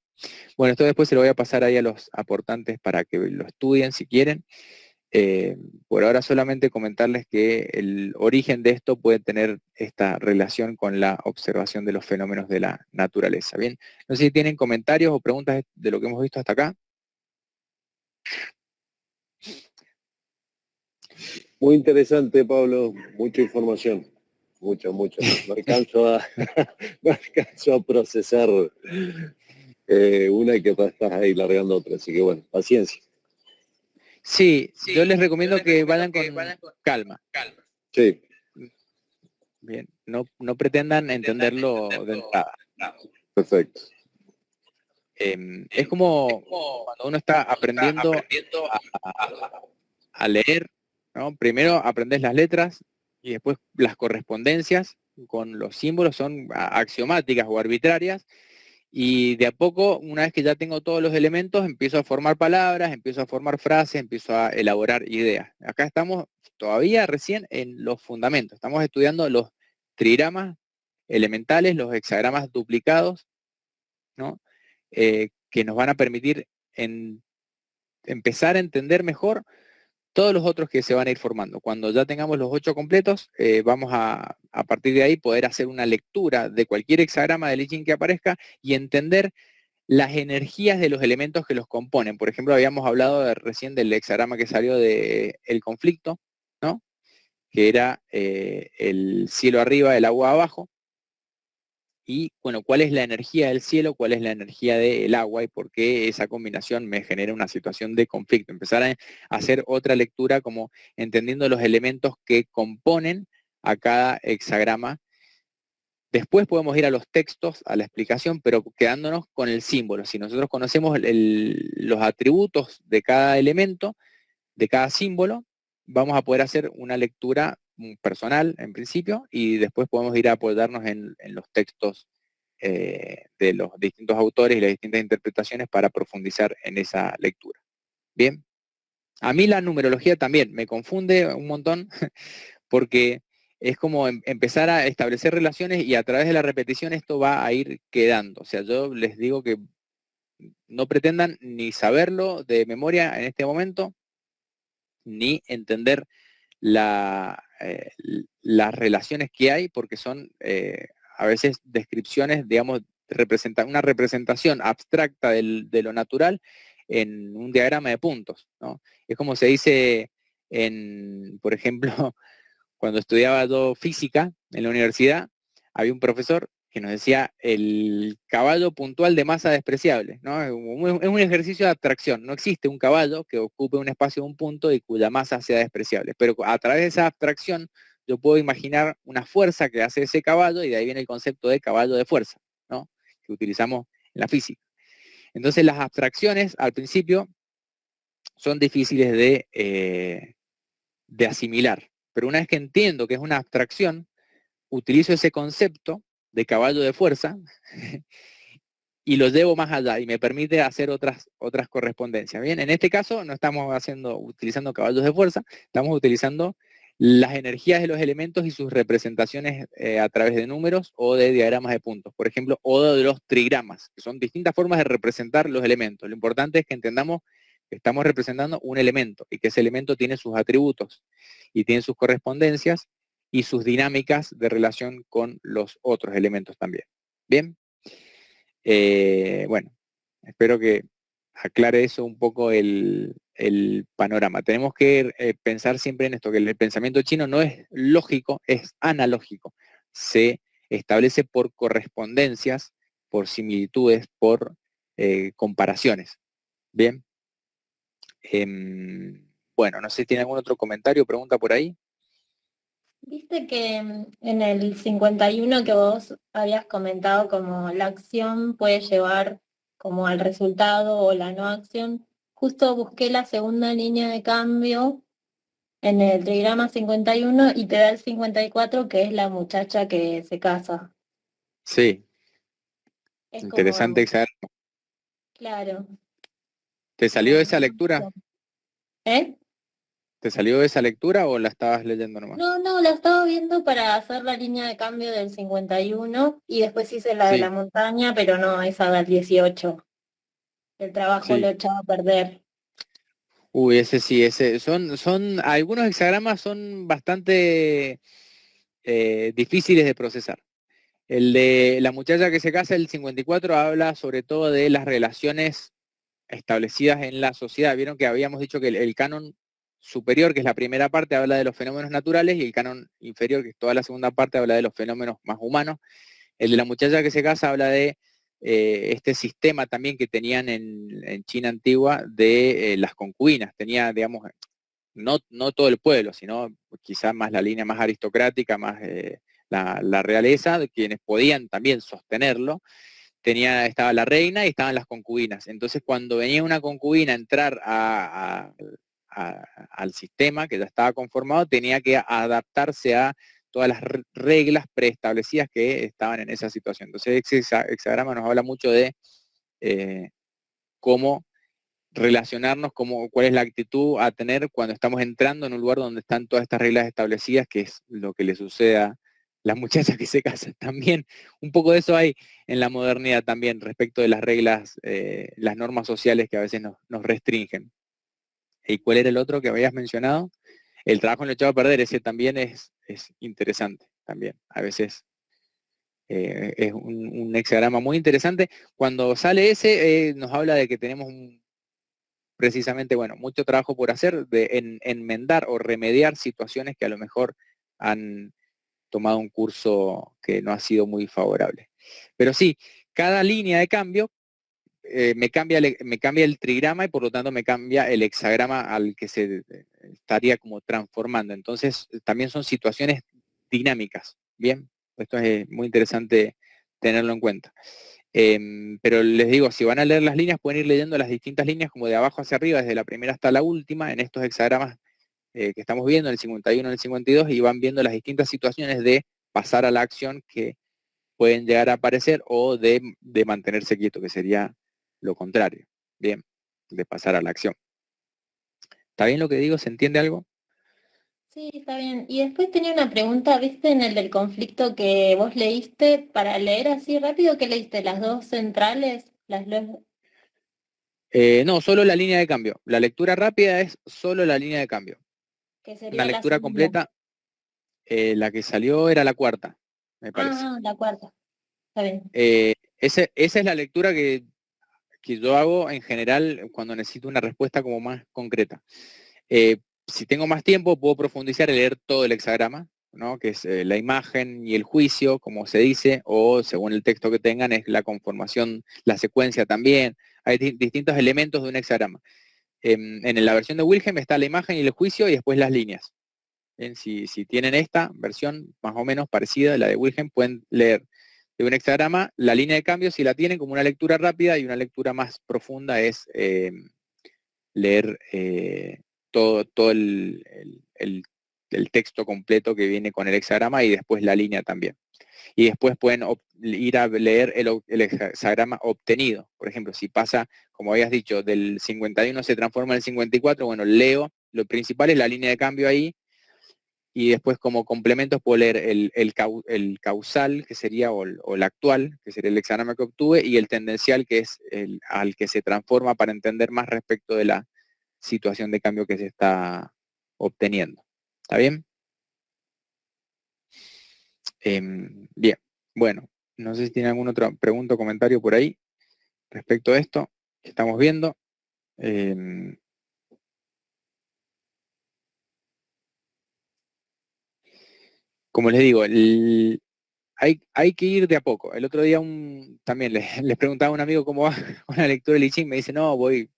bueno, esto después se lo voy a pasar ahí a los aportantes para que lo estudien si quieren. Por ahora solamente comentarles que el origen de esto puede tener esta relación con la observación de los fenómenos de la naturaleza. Bien, no sé si tienen comentarios o preguntas de lo que hemos visto hasta acá. Muy interesante, Pablo, mucha información, mucho. No alcanzo a, no alcanzo a procesar una y que estás ahí largando otra, así que bueno, paciencia. Sí, yo les recomiendo que vayan con calma. Sí. Bien, no pretendan entenderlo de entrada. Perfecto. Es como cuando uno está aprendiendo a leer, ¿no? Primero aprendes las letras y después las correspondencias con los símbolos son axiomáticas o arbitrarias, y de a poco, una vez que ya tengo todos los elementos, empiezo a formar palabras, empiezo a formar frases, empiezo a elaborar ideas. Acá estamos todavía recién en los fundamentos, estamos estudiando los trigramas elementales, los hexagramas duplicados, ¿no? Que nos van a permitir empezar a entender mejor todos los otros que se van a ir formando. Cuando ya tengamos los 8 completos, vamos a partir de ahí poder hacer una lectura de cualquier hexagrama del I Ching que aparezca y entender las energías de los elementos que los componen. Por ejemplo, habíamos hablado recién del hexagrama que salió de el conflicto, ¿no? Que era el cielo arriba, el agua abajo. Y bueno, ¿cuál es la energía del cielo? ¿Cuál es la energía del agua? Y por qué esa combinación me genera una situación de conflicto. Empezar a hacer otra lectura como entendiendo los elementos que componen a cada hexagrama. Después podemos ir a los textos, a la explicación, pero quedándonos con el símbolo. Si nosotros conocemos los atributos de cada elemento, de cada símbolo, vamos a poder hacer una lectura personal en principio, y después podemos ir a apoyarnos en los textos de los distintos autores y las distintas interpretaciones para profundizar en esa lectura. Bien, a mí la numerología también me confunde un montón porque es como empezar a establecer relaciones y a través de la repetición esto va a ir quedando. O sea, yo les digo que no pretendan ni saberlo de memoria en este momento, ni entender las relaciones que hay, porque son a veces descripciones, digamos, una representación abstracta de lo natural en un diagrama de puntos, ¿no? Es como se dice por ejemplo, cuando estudiaba yo física en la universidad, había un profesor que nos decía el caballo puntual de masa despreciable, ¿no? Es un ejercicio de abstracción. No existe un caballo que ocupe un espacio de un punto y cuya masa sea despreciable. Pero a través de esa abstracción yo puedo imaginar una fuerza que hace ese caballo y de ahí viene el concepto de caballo de fuerza, ¿no? Que utilizamos en la física. Entonces las abstracciones al principio son difíciles de asimilar. Pero una vez que entiendo que es una abstracción, utilizo ese concepto de caballo de fuerza y lo llevo más allá y me permite hacer otras correspondencias. Bien, en este caso no estamos utilizando caballos de fuerza, estamos utilizando las energías de los elementos y sus representaciones a través de números o de diagramas de puntos, por ejemplo, o de los trigramas, que son distintas formas de representar los elementos. Lo importante es que entendamos que estamos representando un elemento y que ese elemento tiene sus atributos y tiene sus correspondencias y sus dinámicas de relación con los otros elementos también. Bien, bueno, espero que aclare eso un poco el panorama. Tenemos que pensar siempre en esto, que el pensamiento chino no es lógico, es analógico. Se establece por correspondencias, por similitudes, por comparaciones. Bien. Bueno, no sé si tiene algún otro comentario o pregunta por ahí. Viste que en el 51 que vos habías comentado como la acción puede llevar como al resultado o la no acción, justo busqué la segunda línea de cambio en el trigrama 51 y te da el 54 que es la muchacha que se casa. Sí, Es interesante como, exagerado. claro, ¿Te salió como... esa lectura? ¿Eh? ¿Te salió esa lectura o la estabas leyendo nomás? No, no, la estaba viendo para hacer la línea de cambio del 51 y después hice la de la Sí, montaña, pero no, esa del 18. El trabajo lo sí. echaba a perder. Uy, ese sí, algunos hexagramas son bastante difíciles de procesar. El de la muchacha que se casa, el 54, habla sobre todo de las relaciones establecidas en la sociedad. Vieron que habíamos dicho que el canon superior, que es la primera parte, habla de los fenómenos naturales y el canon inferior, que es toda la segunda parte, habla de los fenómenos más humanos. El de la muchacha que se casa habla de este sistema también que tenían en China antigua de las concubinas. Tenía, digamos, no todo el pueblo, sino quizás más la línea más aristocrática, más la realeza, de quienes podían también sostenerlo. Estaba la reina y estaban las concubinas. Entonces, cuando venía una concubina a entrar al sistema que ya estaba conformado, tenía que adaptarse a todas las reglas preestablecidas que estaban en esa situación. Entonces, ese hexagrama nos habla mucho de cómo relacionarnos, cuál es la actitud a tener cuando estamos entrando en un lugar donde están todas estas reglas establecidas, que es lo que le sucede a las muchachas que se casan. También un poco de eso hay en la modernidad también respecto de las reglas, las normas sociales que a veces nos restringen. ¿Y cuál era el otro que habías mencionado? El trabajo en lo echado a perder, ese también es interesante, también. A veces es un hexagrama muy interesante. Cuando sale ese, nos habla de que tenemos precisamente, bueno, mucho trabajo por hacer en enmendar o remediar situaciones que a lo mejor han tomado un curso que no ha sido muy favorable. Pero sí, cada línea de cambio me cambia el trigrama y por lo tanto me cambia el hexagrama al que se estaría como transformando. Entonces, también son situaciones dinámicas. Bien, esto es muy interesante tenerlo en cuenta. Pero les digo, si van a leer las líneas, pueden ir leyendo las distintas líneas como de abajo hacia arriba, desde la primera hasta la última, en estos hexagramas que estamos viendo, en el 51, en el 52, y van viendo las distintas situaciones de pasar a la acción que pueden llegar a aparecer o de mantenerse quieto, que sería lo contrario, bien, de pasar a la acción. ¿Está bien lo que digo? ¿Se entiende algo? Sí, está bien. Y después tenía una pregunta, ¿viste en el del conflicto que vos leíste? Para leer así rápido, ¿qué leíste? ¿Las dos centrales? No, solo la línea de cambio. La lectura rápida es solo la línea de cambio. Que sería Una la lectura segunda. completa, la que salió era la cuarta, me parece. La cuarta. Está bien. Esa es la lectura que yo hago en general cuando necesito una respuesta como más concreta. Si tengo más tiempo, puedo profundizar y leer todo el hexagrama, ¿no? Que es la imagen y el juicio, como se dice, o según el texto que tengan, es la conformación, la secuencia también. Hay distintos elementos de un hexagrama. En la versión de Wilhelm está la imagen y el juicio y después las líneas. Bien, si tienen esta versión más o menos parecida a la de Wilhelm, pueden leer de un hexagrama la línea de cambio, si la tienen, como una lectura rápida, y una lectura más profunda es leer todo el texto completo que viene con el hexagrama y después la línea también. Y después pueden ir a leer el hexagrama obtenido. Por ejemplo, si pasa, como habías dicho, del 51 se transforma en el 54, bueno, leo, lo principal es la línea de cambio ahí, y después como complementos puedo leer el causal, que sería, o el actual, que sería el hexagrama que obtuve, y el tendencial, que es al que se transforma, para entender más respecto de la situación de cambio que se está obteniendo. ¿Está bien? Bien, bueno, no sé si tiene alguna otra pregunta o comentario por ahí respecto a esto que estamos viendo. Como les digo, hay que ir de a poco. El otro día también les preguntaba a un amigo cómo va con la lectura del I Ching, me dice, no, voy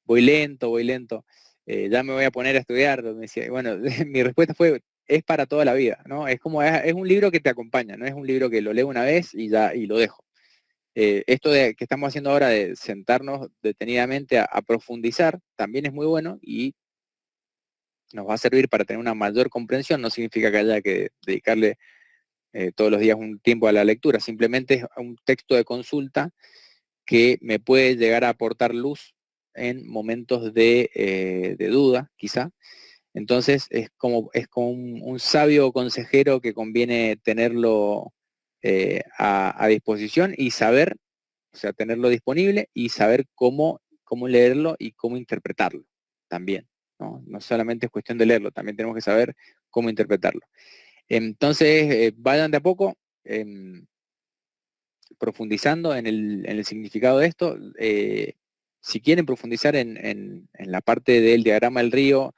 lento, voy lento. Ya me voy a poner a estudiar. Me decía, bueno, mi respuesta fue, es para toda la vida, ¿no? Es un libro que te acompaña, no es un libro que lo leo una vez y lo dejo. Esto que estamos haciendo ahora de sentarnos detenidamente a profundizar también es muy bueno y nos va a servir para tener una mayor comprensión. No significa que haya que dedicarle todos los días un tiempo a la lectura, simplemente es un texto de consulta que me puede llegar a aportar luz en momentos de duda, quizá. Entonces es como un sabio consejero que conviene tenerlo a disposición y saber, o sea, tenerlo disponible y saber cómo leerlo y cómo interpretarlo también. No solamente es cuestión de leerlo, también tenemos que saber cómo interpretarlo. Entonces, vayan de a poco profundizando en el significado de esto. Si quieren profundizar en la parte del diagrama del río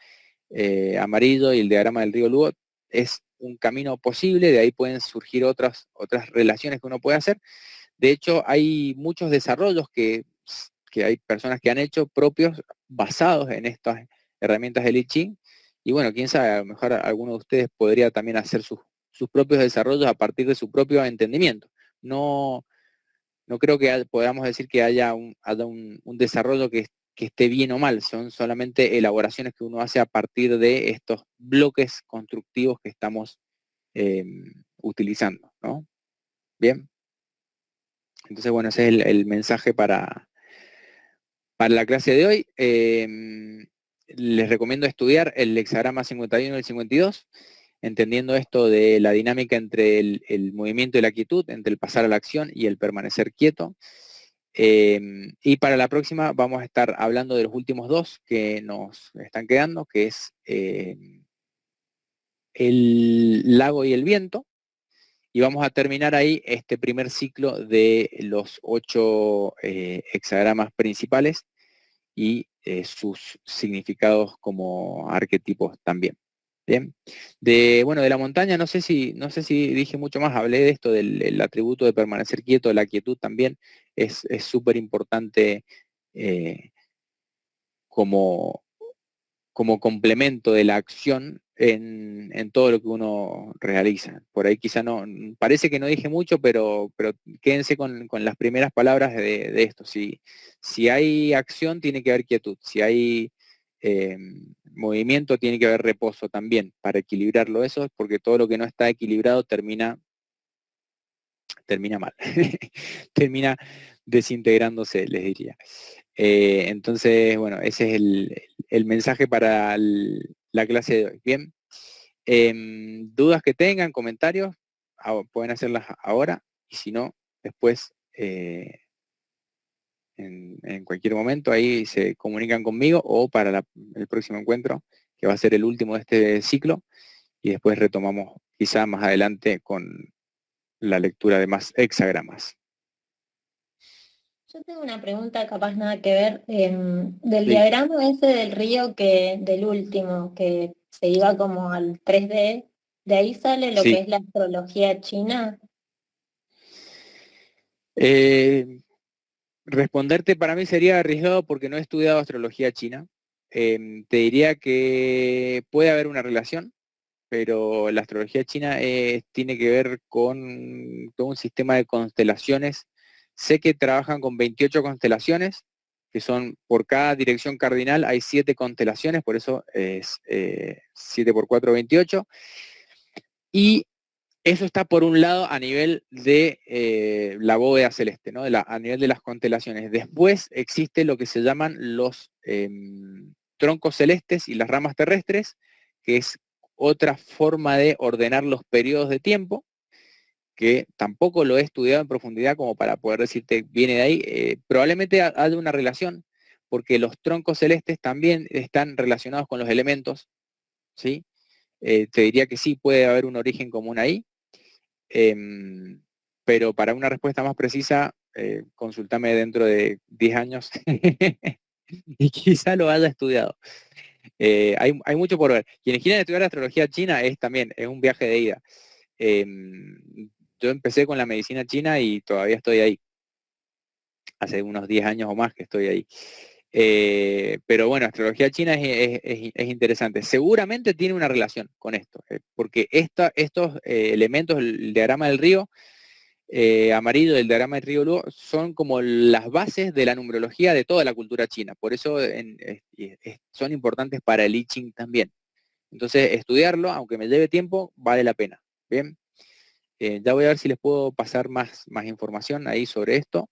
amarillo y el diagrama del río Lugo, es un camino posible, de ahí pueden surgir otras relaciones que uno puede hacer. De hecho, hay muchos desarrollos que hay personas que han hecho propios basados en estas herramientas del I Ching. Y bueno, quién sabe, a lo mejor alguno de ustedes podría también hacer sus propios desarrollos a partir de su propio entendimiento. No, no creo que podamos decir que haya un desarrollo que esté bien o mal, son solamente elaboraciones que uno hace a partir de estos bloques constructivos que estamos utilizando, ¿no? Bien. Entonces, bueno, ese es el mensaje para la clase de hoy. Les recomiendo estudiar el hexagrama 51 y el 52, entendiendo esto de la dinámica entre el movimiento y la quietud, entre el pasar a la acción y el permanecer quieto. Y para la próxima vamos a estar hablando de los últimos dos que nos están quedando, que es el lago y el viento. Y vamos a terminar ahí este primer ciclo de los 8 hexagramas principales y sus significados como arquetipos también. Bien. De la montaña, no sé si dije mucho más, hablé de esto, del atributo de permanecer quieto, la quietud también es súper importante como, como complemento de la acción en todo lo que uno realiza. Por ahí quizá no, parece que no dije mucho, pero quédense con las primeras palabras de esto. Si hay acción, tiene que haber quietud. Si hay movimiento, tiene que haber reposo también, para equilibrarlo eso, porque todo lo que no está equilibrado termina mal. Termina desintegrándose, les diría. Entonces, bueno, ese es el mensaje para la clase de hoy. Bien. Dudas que tengan, comentarios, pueden hacerlas ahora, y si no, después en cualquier momento, ahí se comunican conmigo o para el próximo encuentro, que va a ser el último de este ciclo, y después retomamos quizá más adelante con la lectura de más hexagramas. Yo tengo una pregunta capaz nada que ver, del Sí. diagrama ese del río del último, que se iba como al 3D, ¿de ahí sale lo que Sí. es la astrología china? Responderte para mí sería arriesgado porque no he estudiado astrología china. Te diría que puede haber una relación, pero la astrología china tiene que ver con todo un sistema de constelaciones. Sé que trabajan con 28 constelaciones, que son por cada dirección cardinal hay 7 constelaciones, por eso es 7 por 4, 28. Y eso está por un lado a nivel de la bóveda celeste, ¿no? A nivel de las constelaciones. Después existe lo que se llaman los troncos celestes y las ramas terrestres, que es otra forma de ordenar los periodos de tiempo, que tampoco lo he estudiado en profundidad como para poder decirte viene de ahí. Probablemente haya una relación, porque los troncos celestes también están relacionados con los elementos, ¿sí? Te diría que sí, puede haber un origen común ahí. Pero para una respuesta más precisa, consultame dentro de 10 años y quizá lo haya estudiado. Hay mucho por ver. Quienes quieren estudiar astrología china es un viaje de ida. Yo empecé con la medicina china y todavía estoy ahí. Hace unos 10 años o más que estoy ahí. Pero bueno, astrología china es interesante. Seguramente tiene una relación con esto, porque estos elementos, el diagrama del río amarillo del diagrama del río Luo, son como las bases de la numerología de toda la cultura china. Por eso son importantes para el I Ching también. Entonces, estudiarlo, aunque me lleve tiempo, vale la pena. Bien. Ya voy a ver si les puedo pasar más información ahí sobre esto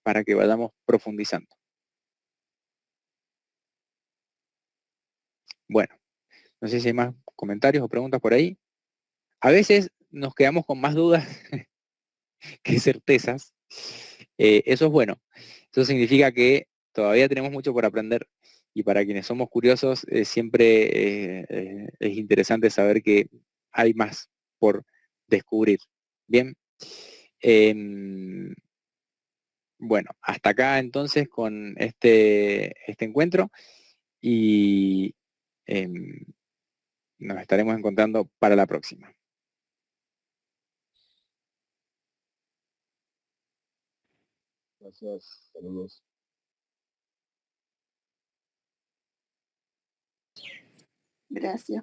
para que vayamos profundizando. Bueno, no sé si hay más comentarios o preguntas por ahí. A veces nos quedamos con más dudas que certezas. Eso es bueno. Eso significa que todavía tenemos mucho por aprender y para quienes somos curiosos siempre es interesante saber que hay más por descubrir. Bien. Bueno, hasta acá entonces con este encuentro y em, nos estaremos encontrando para la próxima. Gracias, saludos. Gracias.